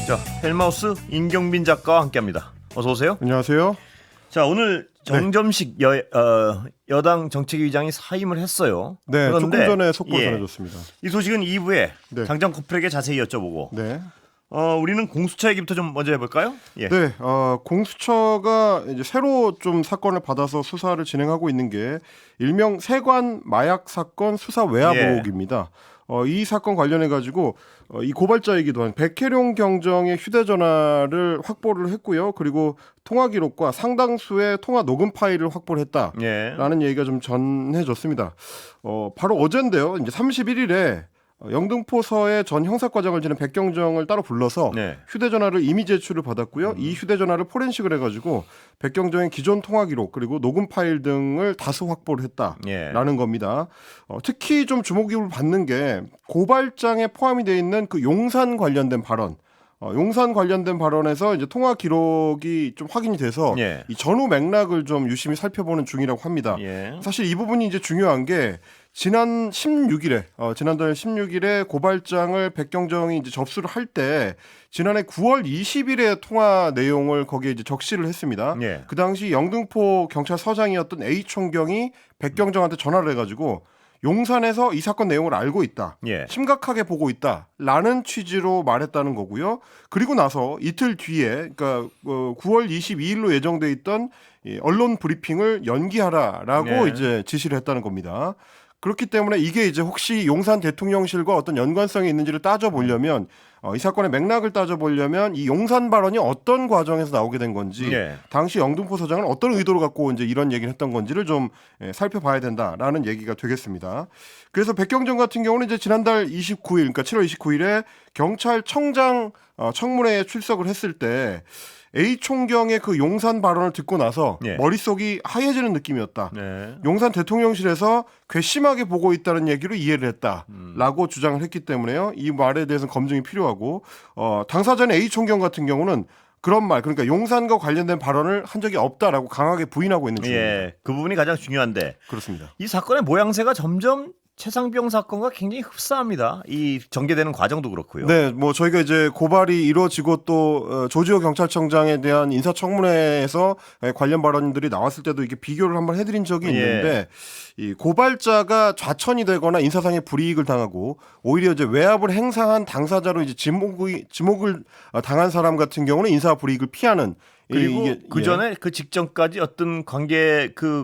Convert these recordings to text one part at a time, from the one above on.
자, 헬마우스 임경빈 작가와 함께합니다. 어서 오세요. 안녕하세요. 자, 오늘 정점식 여당 정책위장이 사임을 했어요. 네, 그런데 조금 전에 속보를 전해줬습니다. 이 소식은 2부에 네. 당장 코플에게 자세히 여쭤보고 네, 우리는 공수처 얘기부터 좀 먼저 해볼까요? 예. 네, 공수처가 이제 새로 좀 사건을 받아서 수사를 진행하고 있는 게 일명 세관 마약 사건 수사 외압 의혹입니다. 이 사건 관련해 가지고 이 고발자이기도 한 백혜룡 경정의 휴대전화를 확보를 했고요. 그리고 통화 기록과 상당수의 통화 녹음 파일을 확보를 했다라는 얘기가 좀 전해졌습니다. 바로 어젠데요. 이제 31일에 영등포서의 전 형사과장을 지낸 백경정을 따로 불러서 휴대전화를 임의 제출을 받았고요. 이 휴대전화를 포렌식을 해가지고 백경정의 기존 통화 기록 그리고 녹음 파일 등을 다수 확보를 했다라는 겁니다. 특히 좀 주목을 받는 게 고발장에 포함이 되어 있는 그 용산 관련된 발언. 용산 관련된 발언에서 이제 통화 기록이 좀 확인이 돼서 이 전후 맥락을 좀 유심히 살펴보는 중이라고 합니다. 사실 이 부분이 이제 중요한 게 지난달 16일에 고발장을 백경정이 이제 접수를 할 때 지난해 9월 20일에 통화 내용을 거기에 이제 적시를 했습니다. 그 당시 영등포 경찰서장이었던 A 총경이 백경정한테 전화를 해가지고 용산에서 이 사건 내용을 알고 있다. 심각하게 보고 있다라는 취지로 말했다는 거고요. 그리고 나서 이틀 뒤에 그러니까 9월 22일로 예정돼 있던 언론 브리핑을 연기하라라고 이제 지시를 했다는 겁니다. 그렇기 때문에 이게 이제 혹시 용산 대통령실과 어떤 연관성이 있는지를 따져보려면 이 사건의 맥락을 따져보려면 이 용산 발언이 어떤 과정에서 나오게 된 건지 당시 영등포 서장은 어떤 의도를 갖고 이제 이런 얘기를 했던 건지를 좀 살펴봐야 된다라는 얘기가 되겠습니다. 그래서 백경정 같은 경우는 이제 지난달 29일, 그러니까 7월 29일에 경찰청장 청문회에 출석을 했을 때 A 총경의 그 용산 발언을 듣고 나서 머릿속이 하얘지는 느낌이었다. 용산 대통령실에서 괘씸하게 보고 있다는 얘기로 이해를 했다라고 주장을 했기 때문에요. 이 말에 대해서는 검증이 필요하고 당사자는 A 총경 같은 경우는 그런 말, 그러니까 용산과 관련된 발언을 한 적이 없다라고 강하게 부인하고 있는 중입니다. 그 부분이 가장 중요한데 그렇습니다. 이 사건의 모양새가 점점 최상병 사건과 굉장히 흡사합니다. 이 전개되는 과정도 그렇고요. 네, 뭐 저희가 이제 고발이 이루어지고 또 조지호 경찰청장에 대한 인사청문회에서 관련 발언들이 나왔을 때도 이렇게 비교를 한번 해드린 적이 있는데 이 고발자가 좌천이 되거나 인사상의 불이익을 당하고 오히려 이제 외압을 행사한 당사자로 이제 지목을 당한 사람 같은 경우는 인사 불이익을 피하는 그리고 그 전에 그 직전까지 어떤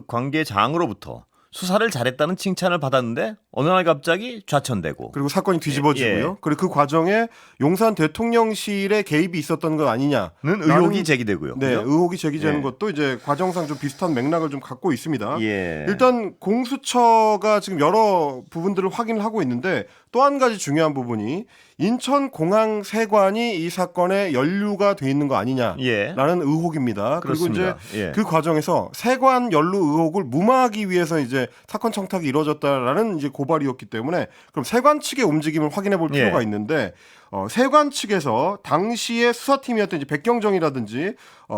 관계장으로부터 수사를 잘했다는 칭찬을 받았는데 어느 날 갑자기 좌천되고 그리고 사건이 뒤집어지고요. 그리고 그 과정에 용산 대통령실의 개입이 있었던 것 아니냐는 의혹이 제기되고요. 네, 그렇죠? 의혹이 제기되는 것도 이제 과정상 좀 비슷한 맥락을 좀 갖고 있습니다. 일단 공수처가 지금 여러 부분들을 확인을 하고 있는데 또 한 가지 중요한 부분이 인천공항 세관이 이 사건에 연루가 돼 있는 거 아니냐라는 의혹입니다. 그렇습니다. 그리고 이제 그 과정에서 세관 연루 의혹을 무마하기 위해서 이제 사건 청탁이 이루어졌다라는 이제 고발이었기 때문에 그럼 세관 측의 움직임을 확인해 볼 필요가 있는데 세관 측에서 당시의 수사팀이었던 이제 백경정이라든지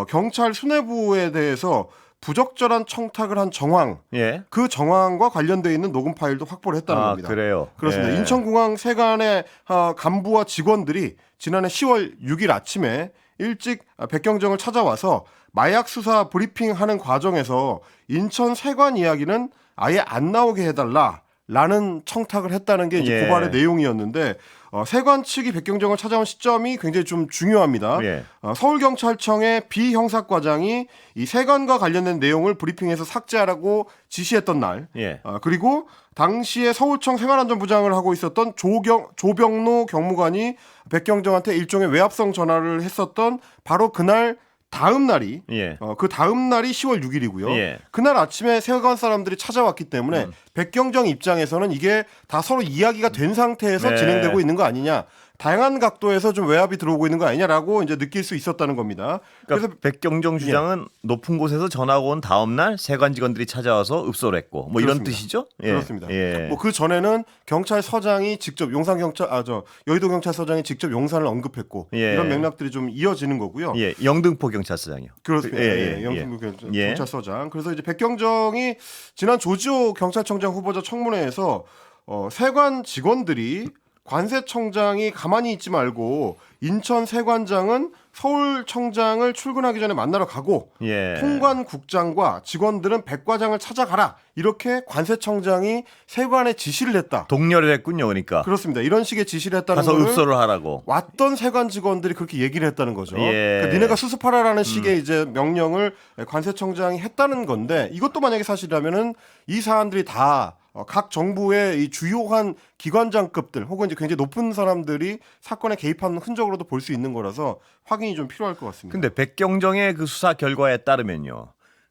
경찰 수뇌부에 대해서 부적절한 청탁을 한 정황, 그 정황과 관련되어 있는 녹음 파일도 확보를 했다는 겁니다. 그래요? 그렇습니다. 인천공항 세관의 간부와 직원들이 지난해 10월 6일 아침에 일찍 백경정을 찾아와서 마약 수사 브리핑하는 과정에서 인천 세관 이야기는 아예 안 나오게 해달라라는 청탁을 했다는 게 이제 고발의 내용이었는데 세관 측이 백경정을 찾아온 시점이 굉장히 좀 중요합니다. 서울경찰청의 비형사과장이 이 세관과 관련된 내용을 브리핑해서 삭제하라고 지시했던 날, 그리고 당시에 서울청 생활안전부장을 하고 있었던 조병노 경무관이 백경정한테 일종의 외압성 전화를 했었던 바로 그날 다음 날이 그 다음 날이 10월 6일이고요. 그날 아침에 세관 사람들이 찾아왔기 때문에 백경정 입장에서는 이게 다 서로 이야기가 된 상태에서 진행되고 있는 거 아니냐. 다양한 각도에서 좀 외압이 들어오고 있는 거 아니냐라고 이제 느낄 수 있었다는 겁니다. 그래서 백경정 주장은 높은 곳에서 전화가 온 다음 날 세관 직원들이 찾아와서 읍소를 했고 뭐 이런 뜻이죠? 그렇습니다. 뭐 그 전에는 경찰서장이 직접 여의도 경찰서장이 직접 용산을 언급했고 이런 맥락들이 좀 이어지는 거고요. 영등포 경찰서장이요. 그렇습니다. 영등포 경찰서장. 그래서 이제 백경정이 지난 조지호 경찰청장 후보자 청문회에서 세관 직원들이 관세청장이 가만히 있지 말고 인천 세관장은 서울청장을 출근하기 전에 만나러 가고 통관국장과 직원들은 백과장을 찾아가라. 이렇게 관세청장이 세관에 지시를 했다. 독려를 했군요. 그러니까. 그렇습니다. 이런 식의 지시를 했다는 가서 거를 읍소를 하라고. 왔던 세관 직원들이 그렇게 얘기를 했다는 거죠. 예. 그러니까 니네가 수습하라라는 식의 이제 명령을 관세청장이 했다는 건데 이것도 만약에 사실이라면은 이 사안들이 다 각 정부의 이 주요한 기관장급들 혹은 이제 굉장히 높은 사람들이 사건에 개입한 흔적으로도 볼 수 있는 거라서 확인이 좀 필요할 것 같습니다. 근데 백경정의 그 수사 결과에 따르면요.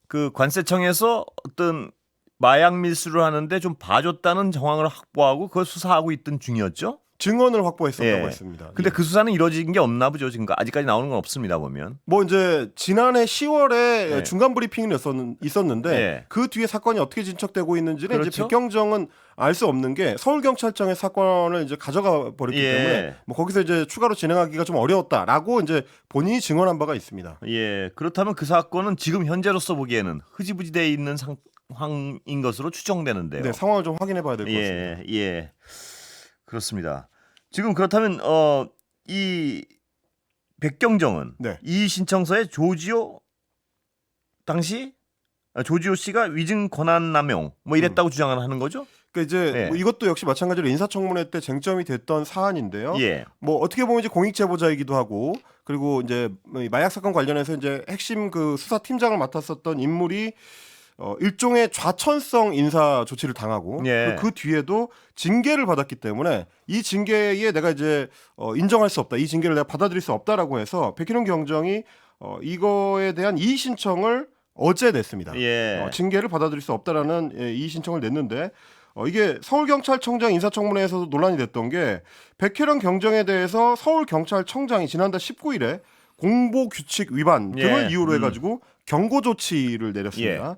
그 관세청에서 어떤 마약 밀수를 하는데 좀 봐줬다는 정황을 확보하고 그걸 수사하고 있던 중이었죠. 증언을 확보했었다고 했습니다. 근데 그 수사는 이루어진 게 없나 보죠. 지금 아직까지 나오는 건 없습니다. 보면. 뭐 이제 지난해 10월에 중간 브리핑이 있었는데 그 뒤에 사건이 어떻게 진척되고 있는지는 그렇죠? 이제 백경정은 알 수 없는 게 서울경찰청의 사건을 이제 가져가 버렸기 때문에 뭐 거기서 이제 추가로 진행하기가 좀 어려웠다라고 이제 본인이 증언한 바가 있습니다. 예. 그렇다면 그 사건은 지금 현재로서 보기에는 흐지부지되어 있는 상황인 것으로 추정되는데요. 네, 상황을 좀 확인해 봐야 될 것 같습니다. 예. 그렇습니다. 지금 그렇다면 이 백경정은 이 신청서에 조지호 씨가 위증 권한 남용 뭐 이랬다고 주장을 하는 거죠? 그러니까 이제 뭐 이것도 역시 마찬가지로 인사청문회 때 쟁점이 됐던 사안인데요. 뭐 어떻게 보면 이제 공익 제보자이기도 하고 그리고 이제 마약 사건 관련해서 이제 핵심 그 수사팀장을 맡았었던 인물이 일종의 좌천성 인사 조치를 당하고 그 뒤에도 징계를 받았기 때문에 이 징계에 내가 이제 인정할 수 없다. 이 징계를 내가 받아들일 수 없다라고 해서 백희룡 경정이 이거에 대한 이의 신청을 어제 냈습니다. 징계를 받아들일 수 없다라는 이의 신청을 냈는데 이게 서울경찰청장 인사청문회에서도 논란이 됐던 게 백혜령 경정에 대해서 서울경찰청장이 지난달 19일에 공보규칙 위반 등을 이유로 해가지고 경고 조치를 내렸습니다.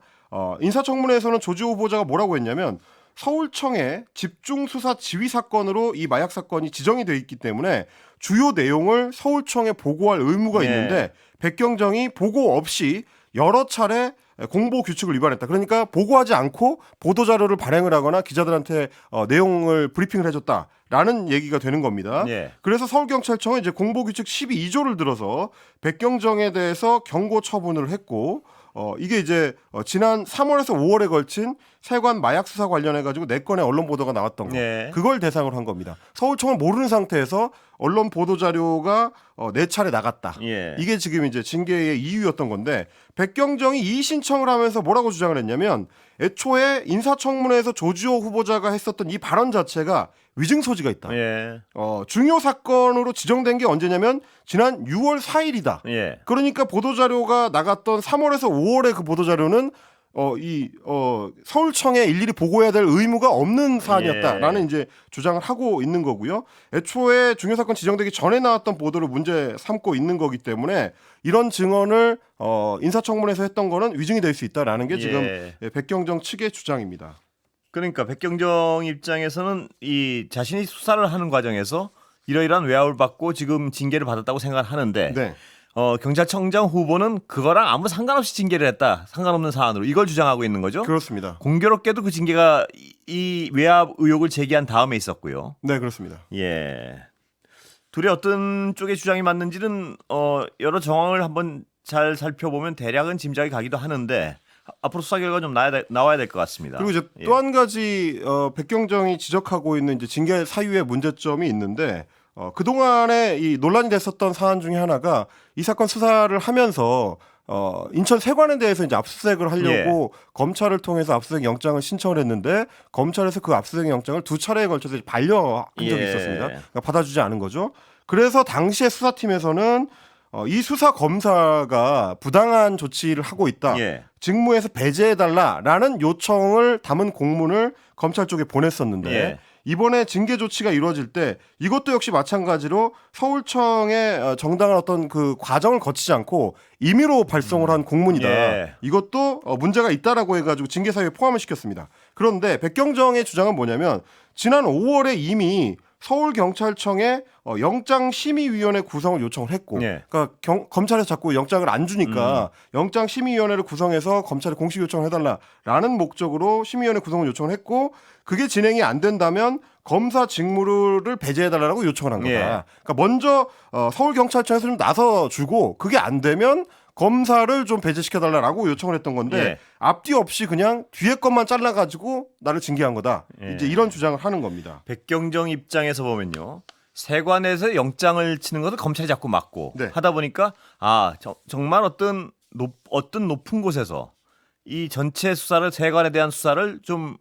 인사청문회에서는 조지호 후보자가 뭐라고 했냐면 서울청의 집중수사 지휘 사건으로 이 마약 사건이 지정이 돼 있기 때문에 주요 내용을 서울청에 보고할 의무가 있는데 백경정이 보고 없이 여러 차례 공보 규칙을 위반했다. 그러니까 보고하지 않고 보도 자료를 발행을 하거나 기자들한테 내용을 브리핑을 해줬다라는 얘기가 되는 겁니다. 그래서 서울경찰청은 이제 공보 규칙 12조를 들어서 백경정에 대해서 경고 처분을 했고 이게 이제 지난 3월에서 5월에 걸친 세관 마약 수사 관련해 가지고 4건의 언론 보도가 나왔던 거 그걸 대상으로 한 겁니다. 서울청은 모르는 상태에서 언론 보도 자료가 4차례 나갔다. 이게 지금 이제 징계의 이유였던 건데 백경정이 이의 신청을 하면서 뭐라고 주장을 했냐면 애초에 인사청문회에서 조지호 후보자가 했었던 이 발언 자체가 위증 소지가 있다. 중요 사건으로 지정된 게 언제냐면 지난 6월 4일이다. 그러니까 보도자료가 나갔던 3월에서 5월의 그 보도자료는 서울청에 일일이 보고해야 될 의무가 없는 사안이었다라는 이제 주장을 하고 있는 거고요. 애초에 중요 사건 지정되기 전에 나왔던 보도를 문제 삼고 있는 거기 때문에 이런 증언을 인사청문회에서 했던 거는 위증이 될 수 있다라는 게 지금 백경정 측의 주장입니다. 그러니까 백경정 입장에서는 이 자신이 수사를 하는 과정에서 이러이러한 외압을 받고 지금 징계를 받았다고 생각을 하는데 경찰청장 후보는 그거랑 아무 상관없이 징계를 했다. 상관없는 사안으로 이걸 주장하고 있는 거죠? 그렇습니다. 공교롭게도 그 징계가 이 외압 의혹을 제기한 다음에 있었고요. 네, 그렇습니다. 둘이 어떤 쪽의 주장이 맞는지는 여러 정황을 한번 잘 살펴보면 대략은 짐작이 가기도 하는데 앞으로 수사 결과 좀 나와야 될 것 같습니다. 그리고 이제 또 한 가지 백경정이 지적하고 있는 이제 징계 사유의 문제점이 있는데 그동안에 이 논란이 됐었던 사안 중에 하나가 이 사건 수사를 하면서 인천 세관에 대해서 이제 압수수색을 하려고 검찰을 통해서 압수수색 영장을 신청을 했는데 검찰에서 그 압수수색 영장을 2차례에 걸쳐서 반려한 적이 있었습니다. 그러니까 받아주지 않은 거죠. 그래서 당시에 수사팀에서는 이 수사 검사가 부당한 조치를 하고 있다. 직무에서 배제해달라라는 요청을 담은 공문을 검찰 쪽에 보냈었는데 이번에 징계 조치가 이루어질 때 이것도 역시 마찬가지로 서울청의 정당한 어떤 그 과정을 거치지 않고 임의로 발송을 한 공문이다. 이것도 문제가 있다라고 해가지고 징계 사유에 포함을 시켰습니다. 그런데 백경정의 주장은 뭐냐면 지난 5월에 이미 서울경찰청에 영장심의위원회 구성을 요청을 했고, 그러니까 검찰에서 자꾸 영장을 안 주니까 영장심의위원회를 구성해서 검찰에 공식 요청을 해달라라는 목적으로 심의위원회 구성을 요청을 했고, 그게 진행이 안 된다면 검사 직무를 배제해달라고 요청을 한 거다. 그러니까 먼저 서울경찰청에서 좀 나서주고 그게 안 되면 검사를 좀 배제시켜달라고 요청을 했던 건데 앞뒤 없이 그냥 뒤에 것만 잘라가지고 나를 징계한 거다. 이제 이런 주장을 하는 겁니다. 백경정 입장에서 보면요. 세관에서 영장을 치는 것을 검찰이 자꾸 막고 하다 보니까 정말 어떤 높은 곳에서 이 전체 수사를 세관에 대한 수사를 좀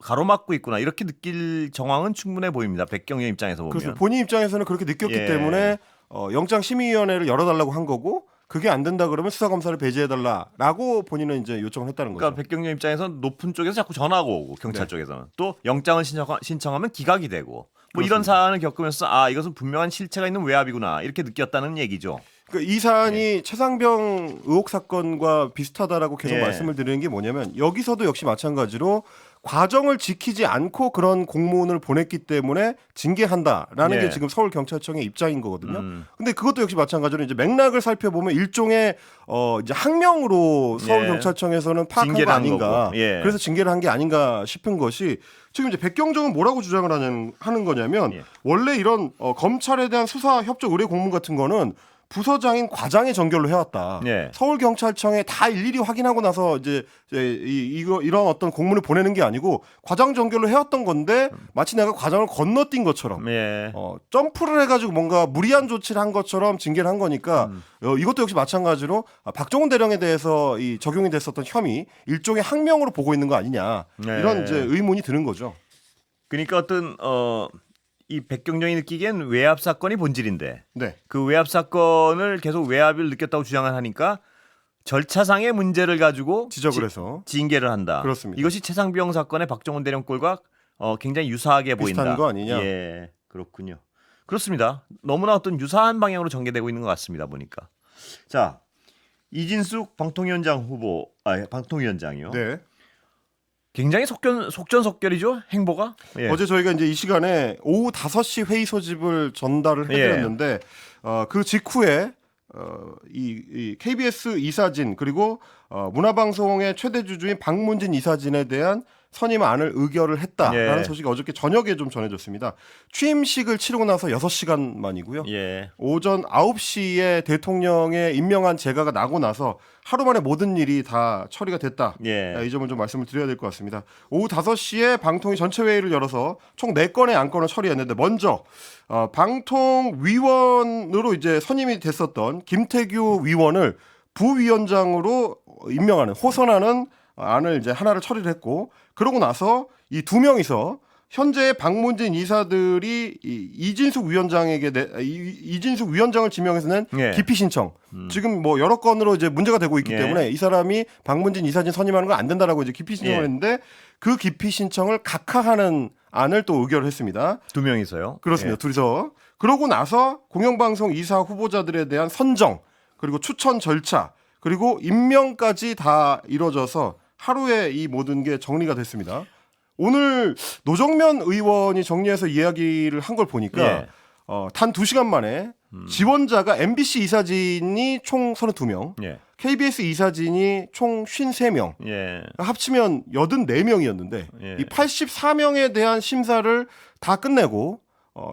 가로막고 있구나 이렇게 느낄 정황은 충분해 보입니다. 백경정 입장에서 보면. 그래서 본인 입장에서는 그렇게 느꼈기 때문에 영장심의위원회를 열어달라고 한 거고 그게 안 된다 그러면 수사검사를 배제해달라라고 본인은 이제 요청을 했다는 거죠. 그러니까 백경정 입장에서는 높은 쪽에서 자꾸 전화가 오고 경찰 쪽에서는 또 영장을 신청하면 기각이 되고 뭐 그렇습니다. 이런 사안을 겪으면서 이것은 분명한 실체가 있는 외압이구나 이렇게 느꼈다는 얘기죠. 그러니까 이 사안이 최상병 의혹 사건과 비슷하다라고 계속 말씀을 드리는 게 뭐냐면 여기서도 역시 마찬가지로 과정을 지키지 않고 그런 공문을 보냈기 때문에 징계한다라는 게 지금 서울경찰청의 입장인 거거든요. 근데 그것도 역시 마찬가지로 이제 맥락을 살펴보면 일종의 이제 항명으로 서울경찰청에서는 파악한 거 아닌가. 그래서 징계를 한 게 아닌가 싶은 것이 지금 이제 백경정은 뭐라고 주장을 하는 거냐면 원래 이런 검찰에 대한 수사 협조 의뢰 공문 같은 거는 부서장인 과장의 전결로 해왔다. 서울경찰청에 다 일일이 확인하고 나서 이제 이런 어떤 공문을 보내는 게 아니고 과장 전결로 해왔던 건데 마치 내가 과장을 건너뛴 것처럼 점프를 해가지고 뭔가 무리한 조치를 한 것처럼 징계를 한 거니까 이것도 역시 마찬가지로 박정훈 대령에 대해서 이 적용이 됐었던 혐의 일종의 항명으로 보고 있는 거 아니냐 이런 이제 의문이 드는 거죠. 그러니까 어떤 이 백경정이 느끼기엔 외압 사건이 본질인데 그 외압 사건을 계속 외압을 느꼈다고 주장을 하니까 절차상의 문제를 가지고 지적을 해서 징계를 한다. 그렇습니다. 이것이 최상병 사건의 박정훈 대령 꼴과 굉장히 유사하게 보인다. 비슷한 거 아니냐? 그렇군요. 그렇습니다. 너무나 어떤 유사한 방향으로 전개되고 있는 것 같습니다. 보니까. 자, 이진숙 방통위원장 방통위원장이요. 굉장히 속전속결이죠 행보가. 어제 저희가 이제 이 시간에 오후 5시 회의 소집을 전달을 해드렸는데 그 직후에 이 KBS 이사진 그리고 문화방송의 최대 주주인 박문진 이사진에 대한 선임안을 의결을 했다라는 소식이 어저께 저녁에 좀 전해졌습니다. 취임식을 치르고 나서 6시간 만이고요. 오전 9시에 대통령의 임명안 제가가 나고 나서 하루 만에 모든 일이 다 처리가 됐다. 이 점을 좀 말씀을 드려야 될 것 같습니다. 오후 5시에 방통위 전체 회의를 열어서 총 4건의 안건을 처리했는데 먼저 방통위원으로 이제 선임이 됐었던 김태규 위원을 부위원장으로 임명하는 호선하는 안을 이제 하나를 처리를 했고 그러고 나서 이 2명이서 현재 박문진 이사들이 이진숙 위원장을 지명해서 낸 기피 신청 지금 뭐 여러 건으로 이제 문제가 되고 있기 때문에 이 사람이 박문진 이사진 선임하는 건 안 된다라고 이제 기피 신청을 했는데 그 기피 신청을 각하하는 안을 또 의결을 했습니다. 2명이서요? 그렇습니다. 둘이서. 그러고 나서 공영방송 이사 후보자들에 대한 선정 그리고 추천 절차 그리고 임명까지 다 이루어져서 하루에 이 모든 게 정리가 됐습니다. 오늘 노정면 의원이 정리해서 이야기를 한 걸 보니까 단 2시간 만에 지원자가 MBC 이사진이 총 32명, KBS 이사진이 총 53명, 합치면 84명이었는데 이 84명에 대한 심사를 다 끝내고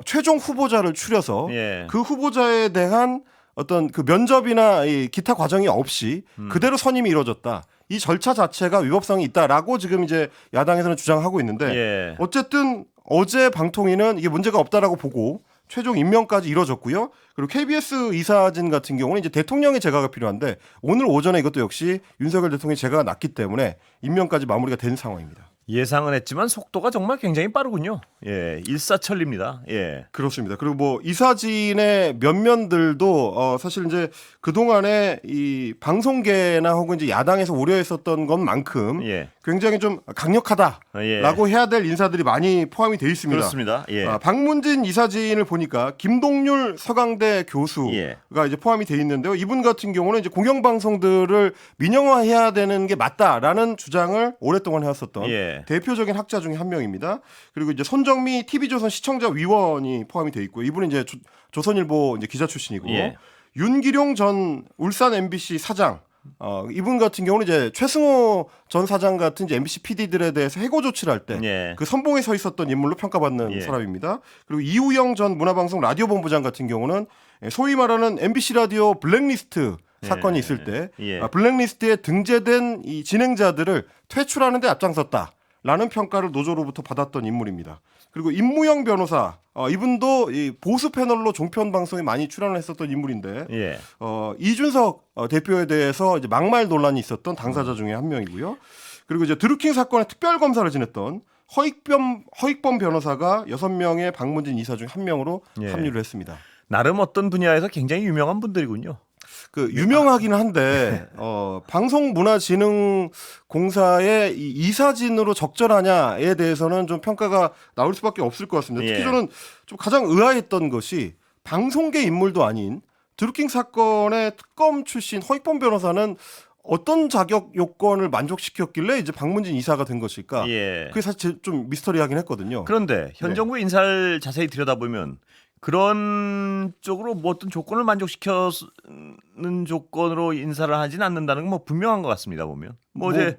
최종 후보자를 추려서 그 후보자에 대한 어떤 그 면접이나 이 기타 과정이 없이 그대로 선임이 이루어졌다. 이 절차 자체가 위법성이 있다라고 지금 이제 야당에서는 주장하고 있는데 어쨌든 어제 방통위는 이게 문제가 없다라고 보고 최종 임명까지 이루어졌고요. 그리고 KBS 이사진 같은 경우는 이제 대통령의 제가가 필요한데 오늘 오전에 이것도 역시 윤석열 대통령의 제가가 났기 때문에 임명까지 마무리가 된 상황입니다. 예상은 했지만 속도가 정말 굉장히 빠르군요. 일사천리입니다. 그렇습니다. 그리고 뭐 이사진의 면면들도 사실 이제 그 동안에 이 방송계나 혹은 이제 야당에서 우려했었던 것만큼 굉장히 좀 강력하다라고 해야 될 인사들이 많이 포함이 되어 있습니다. 그렇습니다. 박문진 이사진을 보니까 김동률 서강대 교수가 이제 포함이 되어 있는데요. 이분 같은 경우는 이제 공영방송들을 민영화해야 되는 게 맞다라는 주장을 오랫동안 해왔었던 대표적인 학자 중에 한 명입니다. 그리고 이제 손정미 TV조선 시청자 위원이 포함이 돼 있고요. 이분은 이제 조선일보 이제 기자 출신이고 윤기룡 전 울산 MBC 사장. 이분 같은 경우는 이제 최승호 전 사장 같은 이제 MBC PD들에 대해서 해고 조치를 할 때 그 선봉에 서 있었던 인물로 평가받는 사람입니다. 그리고 이우영 전 문화방송 라디오본부장 같은 경우는 소위 말하는 MBC 라디오 블랙리스트 사건이 있을 때 블랙리스트에 등재된 이 진행자들을 퇴출하는 데 앞장섰다라는 평가를 노조로부터 받았던 인물입니다. 그리고 임무영 변호사 이분도 이 보수 패널로 종편 방송에 많이 출연을 했었던 인물인데 이준석 대표에 대해서 이제 막말 논란이 있었던 당사자 중에 한 명이고요. 그리고 이제 드루킹 사건의 특별 검사를 지냈던 허익범 변호사가 6명의 방문진 이사 중 한 명으로 합류를 했습니다. 나름 어떤 분야에서 굉장히 유명한 분들이군요. 그 유명하긴 한데 방송문화진흥공사의 이 이사진으로 적절하냐에 대해서는 좀 평가가 나올 수밖에 없을 것 같습니다. 특히 저는 좀 가장 의아했던 것이 방송계 인물도 아닌 드루킹 사건의 특검 출신 허익범 변호사는 어떤 자격 요건을 만족시켰길래 이제 방문진 이사가 된 것일까? 그게 사실 좀 미스터리하긴 했거든요. 그런데 현 정부 인사를 자세히 들여다보면 그런 쪽으로 뭐 어떤 조건을 만족시켜는 조건으로 인사를 하진 않는다는 건 뭐 분명한 것 같습니다. 보면 어제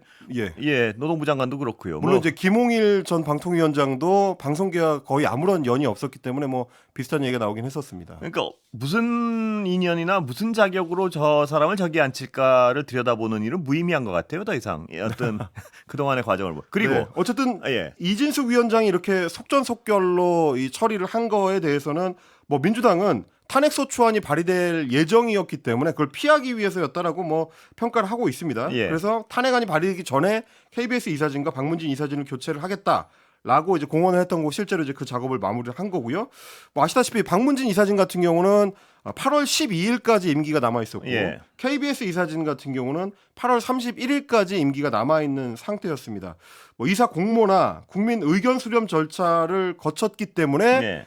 노동부 장관도 그렇고요. 물론 이제 김홍일 전 방통위원장도 방송계와 거의 아무런 연이 없었기 때문에 뭐 비슷한 얘기가 나오긴 했었습니다. 그러니까 무슨 인연이나 무슨 자격으로 저 사람을 저기 앉힐까를 들여다보는 일은 무의미한 것 같아요. 더 이상 어떤 그동안의 과정을 그리고 어쨌든 이진숙 위원장이 이렇게 속전속결로 이 처리를 한 거에 대해서는 뭐 민주당은 탄핵소추안이 발의될 예정이었기 때문에 그걸 피하기 위해서였다라고 뭐 평가를 하고 있습니다. 그래서 탄핵안이 발의되기 전에 KBS 이사진과 방문진 이사진을 교체를 하겠다라고 이제 공언을 했던 거 실제로 이제 그 작업을 마무리를 한 거고요. 뭐 아시다시피 방문진 이사진 같은 경우는 8월 12일까지 임기가 남아 있었고 KBS 이사진 같은 경우는 8월 31일까지 임기가 남아 있는 상태였습니다. 뭐 이사 공모나 국민 의견 수렴 절차를 거쳤기 때문에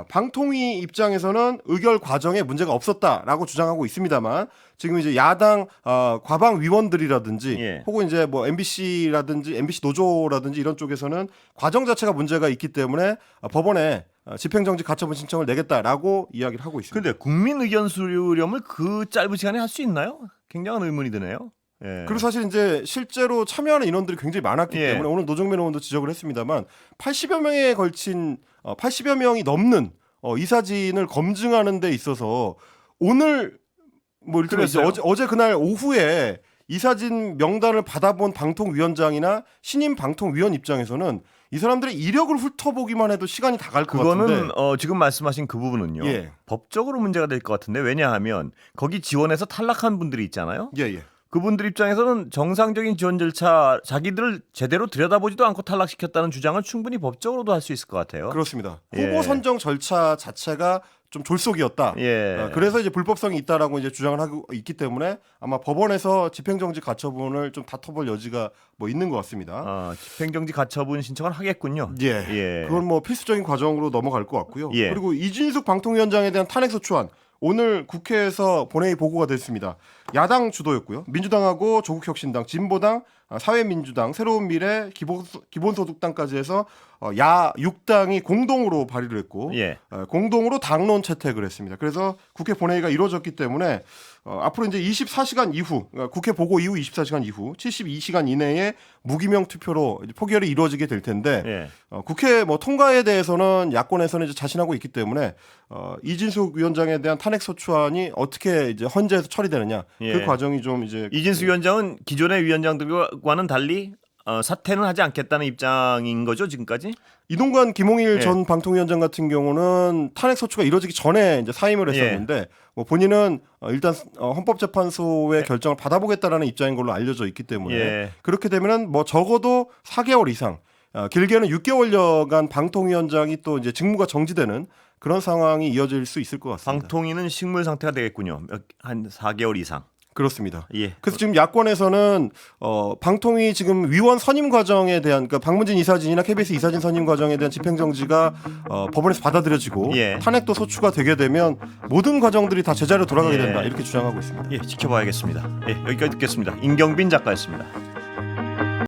방통위 입장에서는 의결 과정에 문제가 없었다라고 주장하고 있습니다만 지금 이제 야당 과방 위원들이라든지 혹은 이제 뭐 MBC라든지 MBC 노조라든지 이런 쪽에서는 과정 자체가 문제가 있기 때문에 법원에 집행정지 가처분 신청을 내겠다라고 이야기를 하고 있습니다. 그런데 국민 의견 수렴을 그 짧은 시간에 할 수 있나요? 굉장한 의문이 드네요. 그리고 사실 이제 실제로 참여하는 인원들이 굉장히 많았기 때문에 오늘 노정면 의원도 지적을 했습니다만 80여 명에 걸친 80여 명이 넘는 이사진을 검증하는 데 있어서 오늘 뭐 이렇게 어제 그날 오후에 이사진 명단을 받아본 방통위원장이나 신임 방통위원 입장에서는 이 사람들의 이력을 훑어보기만 해도 시간이 다 갈 것 같은데 그거는 지금 말씀하신 그 부분은요. 법적으로 문제가 될 것 같은데 왜냐하면 거기 지원해서 탈락한 분들이 있잖아요. 그분들 입장에서는 정상적인 지원 절차 자기들을 제대로 들여다보지도 않고 탈락시켰다는 주장을 충분히 법적으로도 할 수 있을 것 같아요. 그렇습니다. 후보 선정 절차 자체가 좀 졸속이었다. 그래서 이제 불법성이 있다라고 이제 주장을 하고 있기 때문에 아마 법원에서 집행정지 가처분을 좀 다퉈볼 여지가 뭐 있는 것 같습니다. 집행정지 가처분 신청을 하겠군요. 그건 뭐 필수적인 과정으로 넘어갈 것 같고요. 그리고 이진숙 방통위원장에 대한 탄핵소추안 오늘 국회에서 본회의 보고가 됐습니다. 야당 주도였고요. 민주당하고 조국혁신당, 진보당, 사회민주당, 새로운미래, 기본소득당까지 해서 야 6당이 공동으로 발의를 했고 공동으로 당론 채택을 했습니다. 그래서 국회 본회의가 이루어졌기 때문에 앞으로 이제 24시간 이후 국회 보고 이후 24시간 이후 72시간 이내에 무기명 투표로 표결이 이루어지게 될 텐데 국회 뭐 통과에 대해서는 야권에서는 이제 자신하고 있기 때문에 이진숙 위원장에 대한 탄핵소추안이 어떻게 이제 헌재에서 처리되느냐 그 과정이 좀 이제 이진숙 위원장은 기존의 위원장들과는 달리 사퇴는 하지 않겠다는 입장인 거죠 지금까지? 이동관 김홍일 전 방통위원장 같은 경우는 탄핵소추가 이루어지기 전에 이제 사임을 했었는데 뭐 본인은 일단 헌법재판소의 결정을 받아보겠다라는 입장인 걸로 알려져 있기 때문에 그렇게 되면은 뭐 적어도 4개월 이상 길게는 6개월여간 방통위원장이 또 이제 직무가 정지되는 그런 상황이 이어질 수 있을 것 같습니다. 방통위는 식물 상태가 되겠군요. 한 4개월 이상. 그렇습니다. 그래서 지금 야권에서는 방통위 지금 위원 선임 과정에 대한 그러니까 방문진 이사진이나 KBS 이사진 선임 과정에 대한 집행정지가 법원에서 받아들여지고 탄핵도 소추가 되게 되면 모든 과정들이 다 제자리로 돌아가게 된다 이렇게 주장하고 있습니다. 지켜봐야겠습니다. 여기까지 듣겠습니다. 임경빈 작가였습니다.